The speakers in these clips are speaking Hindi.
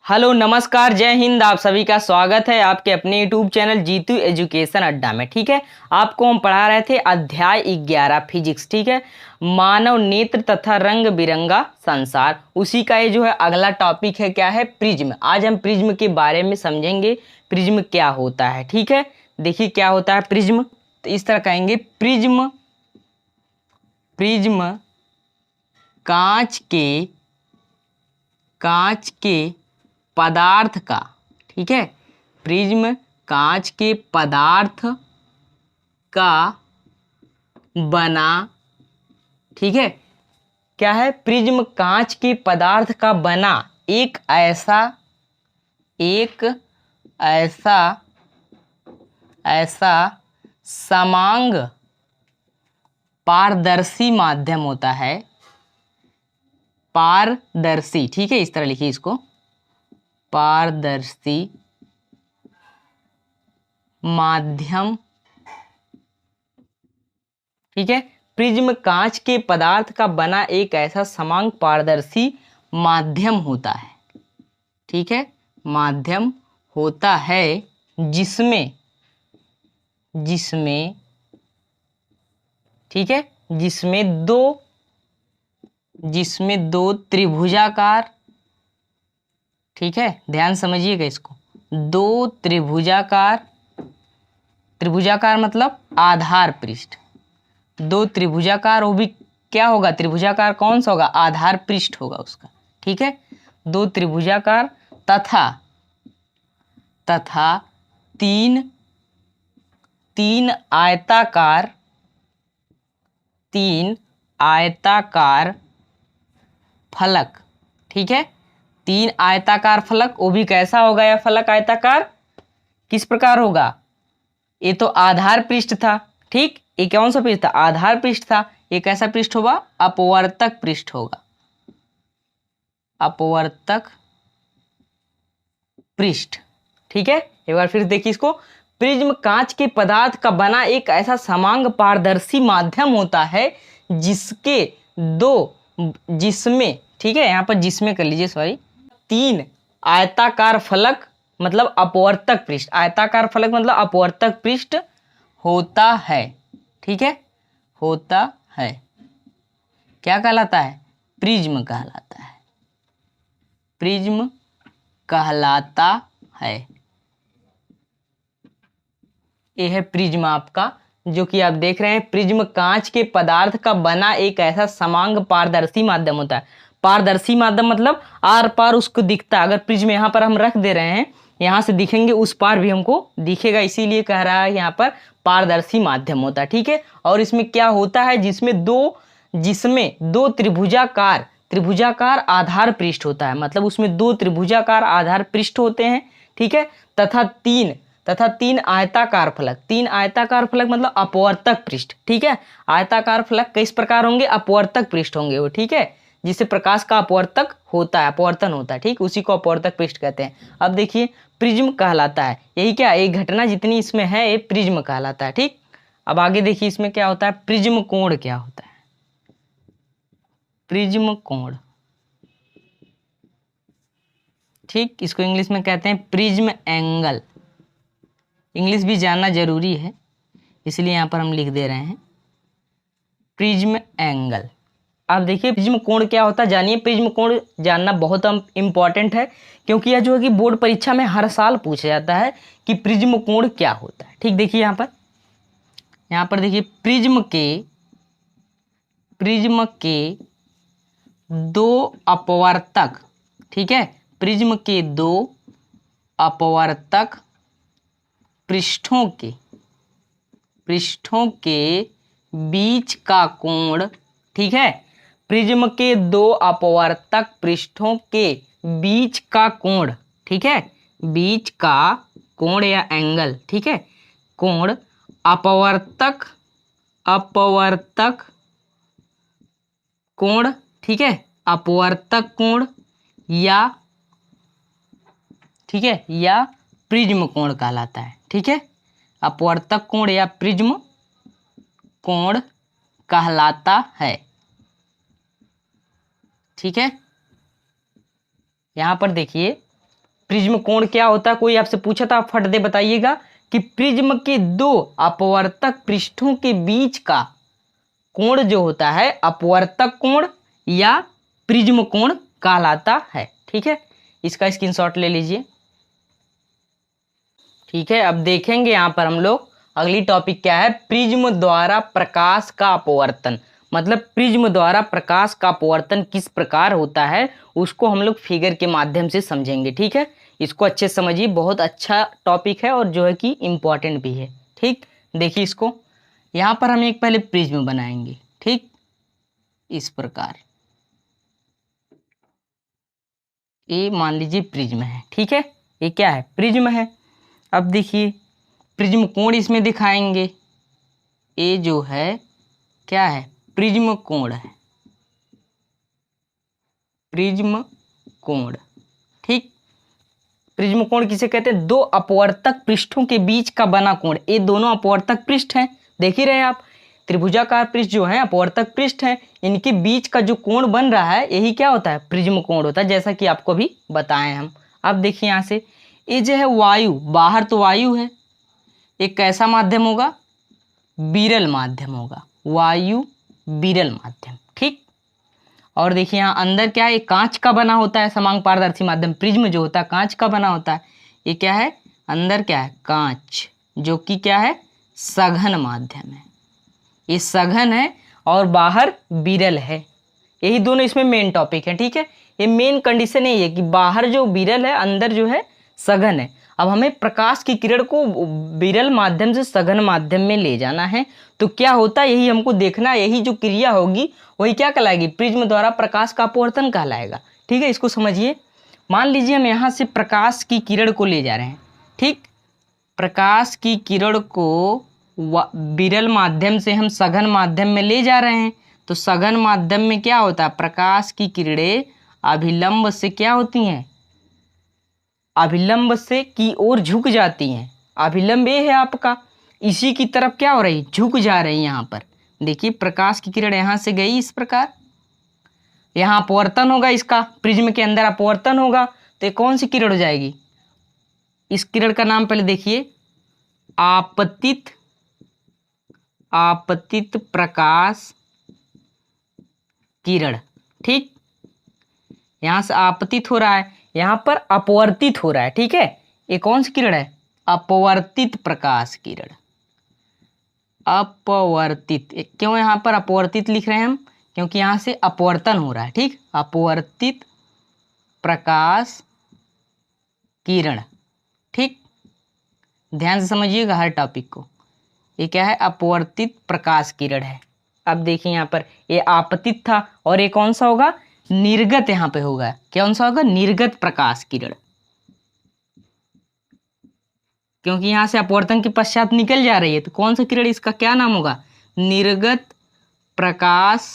हेलो नमस्कार जय हिंद। आप सभी का स्वागत है आपके अपने यूट्यूब चैनल जीतू एजुकेशन अड्डा में। ठीक है, आपको हम पढ़ा रहे थे अध्याय 11 फिजिक्स। ठीक है, मानव नेत्र तथा रंग बिरंगा संसार। उसी का ये जो है अगला टॉपिक है, क्या है, प्रिज्म। आज हम प्रिज्म के बारे में समझेंगे, प्रिज्म क्या होता है। ठीक है, देखिए क्या होता है प्रिज्म। तो इस तरह कहेंगे, प्रिज्म प्रिज्म कांच के पदार्थ का, ठीक है, प्रिज्म कांच के पदार्थ का बना, ठीक है, क्या है, प्रिज्म कांच के पदार्थ का बना एक ऐसा समांग पारदर्शी माध्यम होता है। पारदर्शी, ठीक है, इस तरह लिखिए इसको, पारदर्शी माध्यम। ठीक है, प्रिज्म कांच के पदार्थ का बना एक ऐसा समांग पारदर्शी माध्यम होता है। ठीक है, माध्यम होता है जिसमें ठीक है, जिसमें दो त्रिभुजाकार, ठीक है, ध्यान समझिएगा इसको, दो त्रिभुजाकार मतलब आधार पृष्ठ, दो त्रिभुजाकार, वो भी क्या होगा, त्रिभुजाकार कौन सा होगा, आधार पृष्ठ होगा उसका। ठीक है, दो त्रिभुजाकार तथा तीन आयताकार फलक। ठीक है, तीन आयताकार फलक, वो भी कैसा होगा यह फलक आयताकार, किस प्रकार होगा, ये तो आधार पृष्ठ था। ठीक, ये कौन सा पृष्ठ था, आधार पृष्ठ था। ये कैसा पृष्ठ होगा, अपवर्तक पृष्ठ होगा, अपवर्तक पृष्ठ। ठीक है, एक बार फिर देखिए इसको, प्रिज्म कांच के पदार्थ का बना एक ऐसा समांग पारदर्शी माध्यम होता है जिसमें, ठीक है, यहां पर जिसमें कर लीजिए, सॉरी, तीन आयताकार फलक मतलब अपवर्तक पृष्ठ, आयताकार फलक मतलब अपवर्तक पृष्ठ होता है। ठीक है, होता है, क्या कहलाता है, प्रिज्म कहलाता है, प्रिज्म कहलाता है। यह है प्रिज्म आपका, जो कि आप देख रहे हैं, प्रिज्म कांच के पदार्थ का बना एक ऐसा समांग पारदर्शी माध्यम होता है। पारदर्शी माध्यम मतलब आर पार उसको दिखता है। अगर प्रिज्म यहाँ पर हम रख दे रहे हैं, यहाँ से दिखेंगे, उस पार भी हमको दिखेगा, इसीलिए कह रहा है यहाँ पर पारदर्शी माध्यम होता है। ठीक है, और इसमें क्या होता है, जिसमें दो त्रिभुजाकार आधार पृष्ठ होता है, मतलब उसमें दो त्रिभुजाकार आधार पृष्ठ होते हैं। ठीक है, तथा तीन आयताकार फलक मतलब अपवर्तक पृष्ठ। ठीक है, आयताकार फलक किस प्रकार होंगे, अपवर्तक पृष्ठ होंगे वो। ठीक है, जिससे प्रकाश का अपवर्तक होता है, अपवर्तन होता है। ठीक, उसी को अपवर्तक पृष्ठ कहते हैं। अब देखिए, प्रिज्म कहलाता है, यही क्या, एक घटना जितनी इसमें है, ये प्रिज्म कहलाता है। ठीक, अब आगे देखिए इसमें क्या होता है, प्रिज्म कोण क्या होता है, प्रिज्म कोण, ठीक, इसको इंग्लिश में कहते हैं प्रिज्म एंगल। इंग्लिश भी जानना जरूरी है, इसलिए यहां पर हम लिख दे रहे हैं प्रिज्म एंगल। अब देखिए प्रिज्म कोण क्या होता है, जानिए। प्रिज्म कोण जानना बहुत इंपॉर्टेंट है, क्योंकि यह जो है कि बोर्ड परीक्षा में हर साल पूछा जाता है कि प्रिज्म कोण क्या होता है। ठीक, देखिए यहाँ पर देखिए, प्रिज्म के दो अपवर्तक, ठीक है, प्रिज्म के दो अपवर्तक पृष्ठों के बीच का कोण, ठीक है, प्रिज्म के दो अपवर्तक पृष्ठों के बीच का कोण, ठीक है, बीच का कोण या एंगल, ठीक है, कोण अपवर्तक कोण, ठीक है, अपवर्तक कोण या, ठीक है, या प्रिज्म कोण कहलाता है। ठीक है, अपवर्तक कोण या प्रिज्म कोण कहलाता है। ठीक है, यहां पर देखिए प्रिज्म कोण क्या होता है, कोई आपसे पूछा था, आप फट दे बताइएगा कि प्रिज्म के दो अपवर्तक पृष्ठों के बीच का कोण जो होता है अपवर्तक कोण या प्रिज्म कोण कहलाता है। ठीक है, इसका स्क्रीनशॉट ले लीजिए। ठीक है, अब देखेंगे यहां पर हम लोग अगली टॉपिक क्या है, प्रिज्म द्वारा प्रकाश का अपवर्तन। मतलब प्रिज्म द्वारा प्रकाश का अपवर्तन किस प्रकार होता है उसको हम लोग फिगर के माध्यम से समझेंगे। ठीक है, इसको अच्छे से समझिए, बहुत अच्छा टॉपिक है और जो है कि इम्पॉर्टेंट भी है। ठीक, देखिए इसको, यहाँ पर हम एक पहले प्रिज्म बनाएंगे। ठीक, इस प्रकार ये मान लीजिए प्रिज्म है। ठीक है, ये क्या है, प्रिज्म है। अब देखिए प्रिज्म कोण इसमें दिखाएंगे, ये जो है क्या है, प्रिज्म कोण है, प्रिज्म कोण। ठीक, प्रिज्म कोण किसे कहते हैं, दो अपवर्तक पृष्ठों के बीच का बना कोण। ये दोनों अपवर्तक पृष्ठ हैं, देख ही रहे हैं आप, त्रिभुजाकार पृष्ठ जो है अपवर्तक पृष्ठ हैं, इनके बीच का जो कोण बन रहा है यही क्या होता है, प्रिज्म कोण होता है, जैसा कि आपको भी बताएं हम। अब देखिए यहाँ से ये जो है वायु, बाहर तो वायु है, एक कैसा माध्यम होगा, विरल माध्यम होगा, वायु विरल माध्यम। ठीक, और देखिए यहाँ अंदर क्या है, ये कांच का बना होता है समांग पारदर्शी माध्यम, प्रिज्म जो होता है कांच का बना होता है। ये क्या है, अंदर क्या है, कांच, जो कि क्या है, सघन माध्यम है, ये सघन है और बाहर विरल है। यही दोनों इसमें मेन टॉपिक है। ठीक है, ये मेन कंडीशन यही है कि बाहर जो विरल है, अंदर जो है सघन है। अब हमें प्रकाश की किरण को विरल माध्यम से सघन माध्यम में ले जाना है, तो क्या होता है यही हमको देखना है, यही जो क्रिया होगी वही क्या कहलाएगी, प्रिज्म द्वारा प्रकाश का अपवर्तन कहलाएगा। ठीक है, इसको समझिए, मान लीजिए हम यहाँ से प्रकाश की किरण को ले जा रहे हैं। ठीक, प्रकाश की किरण को विरल माध्यम से हम सघन माध्यम में ले जा रहे हैं, तो सघन माध्यम में क्या होता है, प्रकाश की किरणें अभिलंब से क्या होती हैं, अभिलंब से की ओर झुक जाती हैं। अभिलंब ये है आपका, इसी की तरफ क्या हो रही, झुक जा रही है। यहाँ पर देखिए प्रकाश की किरण यहाँ से गई इस प्रकार, यहाँ अपवर्तन होगा, इसका प्रिज्म के अंदर अपवर्तन होगा, तो ये कौन सी किरण हो जाएगी, इस किरण का नाम पहले देखिए, आपतित, आपतित प्रकाश किरण। ठीक, यहां से आपतित हो रहा है, यहां पर अपवर्तित हो रहा है। ठीक है, ये कौन सी किरण है, अपवर्तित प्रकाश किरण, अपवर्तित। क्यों यहां पर अपवर्तित लिख रहे हैं हम, क्योंकि यहां से अपवर्तन हो रहा है। ठीक, अपवर्तित प्रकाश किरण। ठीक, ध्यान से समझिएगा हर टॉपिक को, ये क्या है, अपवर्तित प्रकाश किरण है। अब देखिए यहाँ पर ये आपतित था और ये कौन सा होगा, निर्गत, यहाँ पे होगा कौन सा होगा, निर्गत प्रकाश किरण, क्योंकि यहाँ से अपवर्तन के पश्चात निकल जा रही है, तो कौन सा किरण, इसका क्या नाम होगा, निर्गत प्रकाश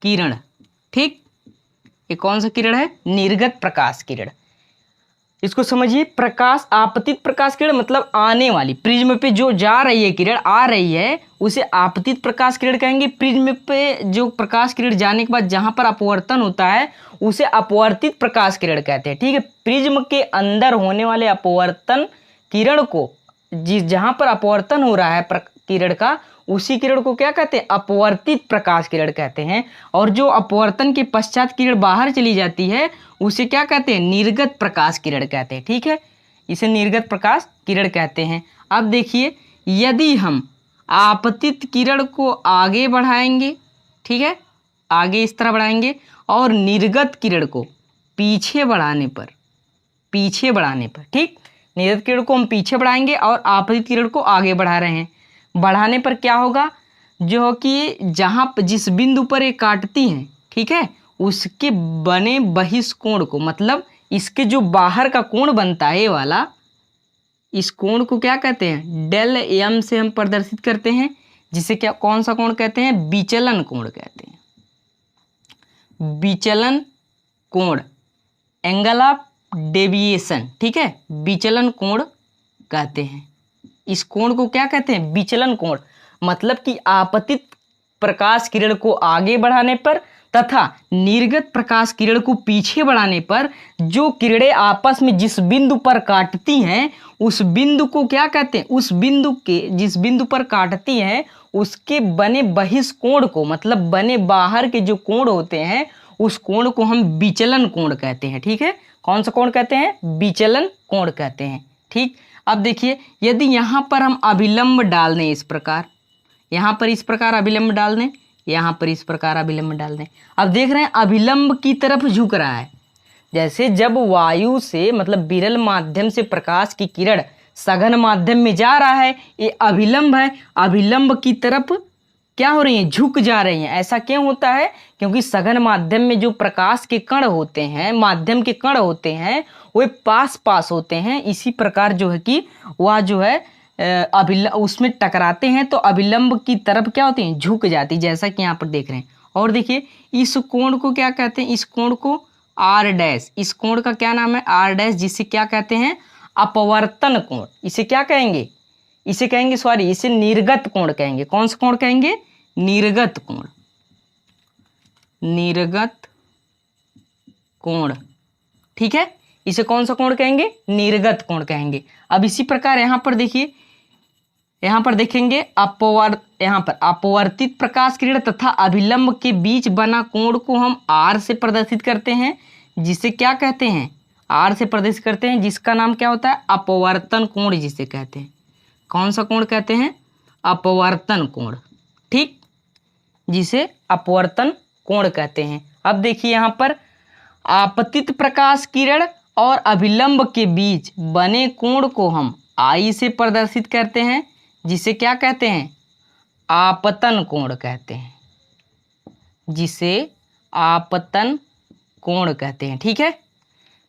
किरण। ठीक, ये कौन सा किरण है, निर्गत प्रकाश किरण। इसको समझिए, प्रकाश, आपतित प्रकाश किरण मतलब आने वाली, प्रिज्म पे जो जा रही है किरण, आ रही है, उसे आपतित प्रकाश किरण कहेंगे। प्रिज्म पे जो प्रकाश किरण जाने के बाद जहां पर अपवर्तन होता है उसे अपवर्तित प्रकाश किरण कहते हैं। ठीक है, प्रिज्म के अंदर होने वाले अपवर्तन किरण को, जिस जहां पर अपवर्तन हो रहा है किरण का, उसी किरण को क्या कहते हैं, अपवर्तित प्रकाश किरण कहते हैं। और जो अपवर्तन के पश्चात किरण बाहर चली जाती है उसे क्या कहते हैं, निर्गत प्रकाश किरण कहते हैं। ठीक है, इसे निर्गत प्रकाश किरण कहते हैं। अब देखिए, यदि हम आपतित किरण को आगे बढ़ाएंगे, ठीक है, आगे इस तरह बढ़ाएंगे, और निर्गत किरण को पीछे बढ़ाने पर, पीछे बढ़ाने पर, ठीक, निर्गत किरण को हम पीछे बढ़ाएंगे और आपतित किरण को आगे बढ़ा रहे हैं, बढ़ाने पर क्या होगा, जो कि जहां जिस बिंदु पर ये काटती हैं, ठीक है, उसके बने बहिष्कोण को, मतलब इसके जो बाहर का कोण बनता है ये वाला, इस कोण को क्या कहते हैं, डेल एम से हम प्रदर्शित करते हैं, जिसे क्या, कौन सा कोण कहते हैं, विचलन कोण कहते हैं, विचलन कोण, एंगल ऑफ डेविएशन। ठीक है, विचलन कोण कहते हैं। इस कोण को क्या कहते हैं, विचलन कोण। मतलब कि आपतित प्रकाश किरण को आगे बढ़ाने पर तथा निर्गत प्रकाश किरण को पीछे बढ़ाने पर जो किरणें आपस में जिस बिंदु पर काटती हैं उस बिंदु को क्या कहते हैं, उस बिंदु के जिस बिंदु पर काटती हैं उसके बने बहिष्कोण को, मतलब बने बाहर के जो कोण होते हैं उस कोण को हम विचलन कोण कहते हैं। ठीक है, कौन सा कोण कहते हैं, विचलन कोण कहते हैं। ठीक, अब देखिए यदि यहाँ पर हम अभिलंब डाल दें इस प्रकार, यहाँ पर इस प्रकार अभिलंब डाल दें, यहाँ पर इस प्रकार अभिलंब डाल दें, अब देख रहे हैं अभिलंब की तरफ झुक रहा है। जैसे जब वायु से मतलब विरल माध्यम से प्रकाश की किरण सघन माध्यम में जा रहा है, ये अभिलंब है, अभिलंब की तरफ क्या हो रही है, झुक जा रही हैं। ऐसा क्यों होता है, क्योंकि सघन माध्यम में जो प्रकाश के कण होते हैं, माध्यम के कण होते हैं, वे पास पास होते हैं। इसी प्रकार जो है कि वह जो है उसमें टकराते हैं तो अभिलंब की तरफ क्या होती है, झुक जाती, जैसा कि यहाँ पर देख रहे हैं। और देखिए इस कोण को क्या कहते हैं, इस कोण को आर डैश, इस कोण का क्या नाम है, आर डैश, जिसे क्या कहते हैं, अपवर्तन कोण। इसे क्या कहेंगे, इसे कहेंगे सॉरी इसे निर्गत कोण कहेंगे। कौन सा कोण कहेंगे, निर्गत कोण, निर्गत कोण। ठीक है, इसे कौन सा कोण कहेंगे, निर्गत कोण कहेंगे। अब इसी प्रकार यहाँ पर देखिए, यहाँ पर देखेंगे यहाँ पर अपवर्तित प्रकाश किरण तथा अभिलंब के बीच बना कोण को हम आर से प्रदर्शित करते हैं, जिसे क्या कहते हैं, आर से प्रदर्शित करते हैं, जिसका नाम क्या होता है, अपवर्तन कोण जिसे कहते हैं। कौन सा कोण कहते हैं, अपवर्तन कोण। ठीक, जिसे अपवर्तन कोण कहते हैं। अब देखिए यहाँ पर आपतित प्रकाश किरण और अभिलंब के बीच बने कोण को हम आई से प्रदर्शित करते हैं, जिसे क्या कहते हैं, आपतन कोण कहते हैं, जिसे आपतन कोण कहते हैं। ठीक है,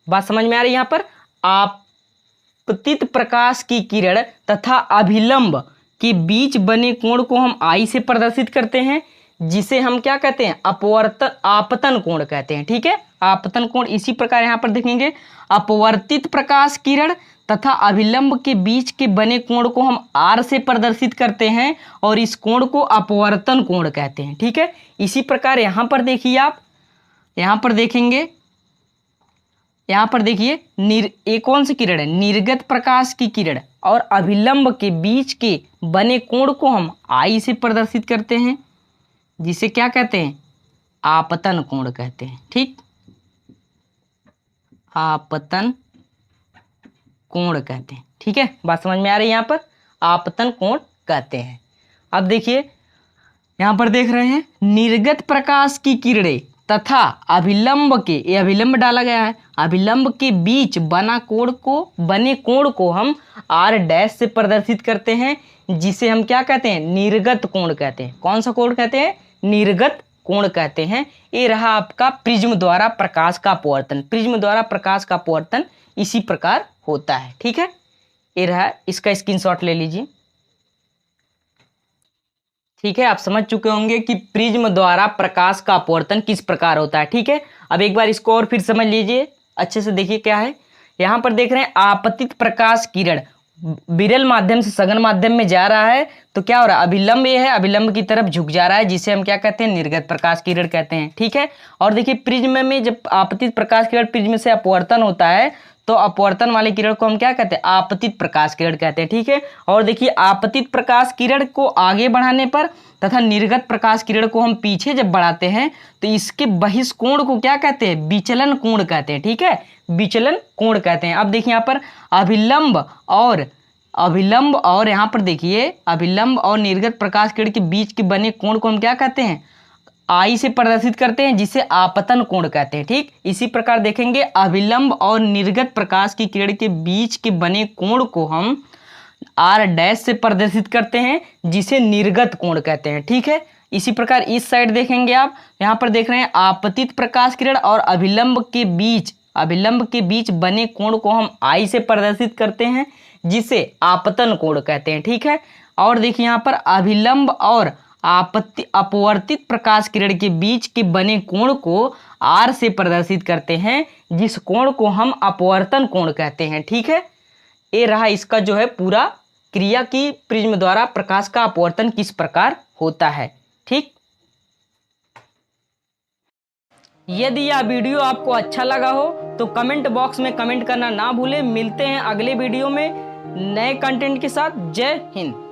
बात समझ में आ रही है। यहाँ पर आपतित प्रकाश की किरण तथा अभिलंब के बीच बने कोण को हम आई से प्रदर्शित करते हैं, जिसे हम क्या कहते हैं, आपतन कोण कहते हैं। ठीक है, आपतन कोण। इसी प्रकार यहाँ पर देखेंगे अपवर्तित प्रकाश किरण तथा अभिलंब के बीच के बने कोण को हम आर से प्रदर्शित करते हैं और इस कोण को अपवर्तन कोण कहते हैं। ठीक है, इसी प्रकार यहाँ पर देखिए आप, यहाँ पर देखेंगे, यहाँ पर देखिए ये कौन सी किरण है, निर्गत प्रकाश की किरण और अभिलंब के बीच के बने कोण को हम आई से प्रदर्शित करते हैं, जिसे क्या कहते हैं, आपतन कोण कहते हैं। ठीक, आपतन कोण कहते हैं। ठीक है, बात समझ में आ रही है। यहाँ पर आपतन कोण कहते हैं। अब देखिए यहाँ पर देख रहे हैं निर्गत प्रकाश की किरणें तथा अभिलंब के, ये अभिलंब डाला गया है, अभिलंब के बीच बने कोण को हम आर डैश से प्रदर्शित करते हैं, जिसे हम क्या कहते हैं, निर्गत कोण कहते हैं। कौन सा कोण कहते हैं, निर्गत कोण कहते हैं। ये रहा आपका प्रिज्म द्वारा प्रकाश का अपवर्तन। प्रिज्म द्वारा प्रकाश का अपवर्तन इसी प्रकार होता है। ठीक है, ये रहा, इसका स्क्रीनशॉट ले लीजिए। ठीक है, आप समझ चुके होंगे कि प्रिज्म द्वारा प्रकाश का अपवर्तन किस प्रकार होता है। ठीक है, अब एक बार इसको और फिर समझ लीजिए, अच्छे से देखिए क्या है। यहाँ पर देख रहे हैं आपतित प्रकाश किरण विरल माध्यम से सघन माध्यम में जा रहा है, तो क्या हो रहा है, अभिलंब ये है, अभिलंब की तरफ झुक जा रहा है, जिसे हम क्या कहते हैं, निर्गत प्रकाश किरण कहते हैं। ठीक है, और देखिए प्रिज्म में जब आपतित प्रकाश किरण प्रिज्म से अपवर्तन होता है तो अपवर्तन वाले किरण को हम क्या कहते हैं, आपतित प्रकाश किरण कहते हैं। ठीक है, और देखिए आपतित प्रकाश किरण को आगे बढ़ाने पर तथा निर्गत प्रकाश किरण को हम पीछे जब बढ़ाते हैं तो इसके बहिष्कोण को क्या कहते हैं, विचलन कोण कहते हैं। ठीक है, विचलन कोण कहते हैं। अब देखिए यहाँ पर अभिलंब और यहाँ पर देखिए अभिलंब और निर्गत प्रकाश किरण के बीच के बने कोण को हम क्या कहते हैं, आई से प्रदर्शित करते हैं, जिसे आपतन कोण कहते हैं। ठीक, इसी प्रकार देखेंगे अभिलंब और निर्गत प्रकाश की किरण के बीच के बने कोण को हम आर डैश से प्रदर्शित करते हैं, जिसे निर्गत कोण कहते हैं। ठीक है, इसी प्रकार इस साइड देखेंगे आप, यहाँ पर देख रहे हैं आपतित प्रकाश किरण और अभिलंब के बीच बने कोण को हम आई से प्रदर्शित करते हैं, जिसे आपतन कोण कहते हैं। ठीक है, और देखिए यहाँ पर अभिलंब और अपवर्तित प्रकाश किरण के बीच के बने कोण को आर से प्रदर्शित करते हैं, जिस कोण को हम अपवर्तन कोण कहते हैं। ठीक है, ये रहा इसका जो है पूरा क्रिया की प्रिज्म द्वारा प्रकाश का अपवर्तन किस प्रकार होता है। ठीक। यदि यह वीडियो आपको अच्छा लगा हो तो कमेंट बॉक्स में कमेंट करना ना भूलें। मिलते हैं अगले वीडियो में नए कंटेंट के साथ। जय हिंद।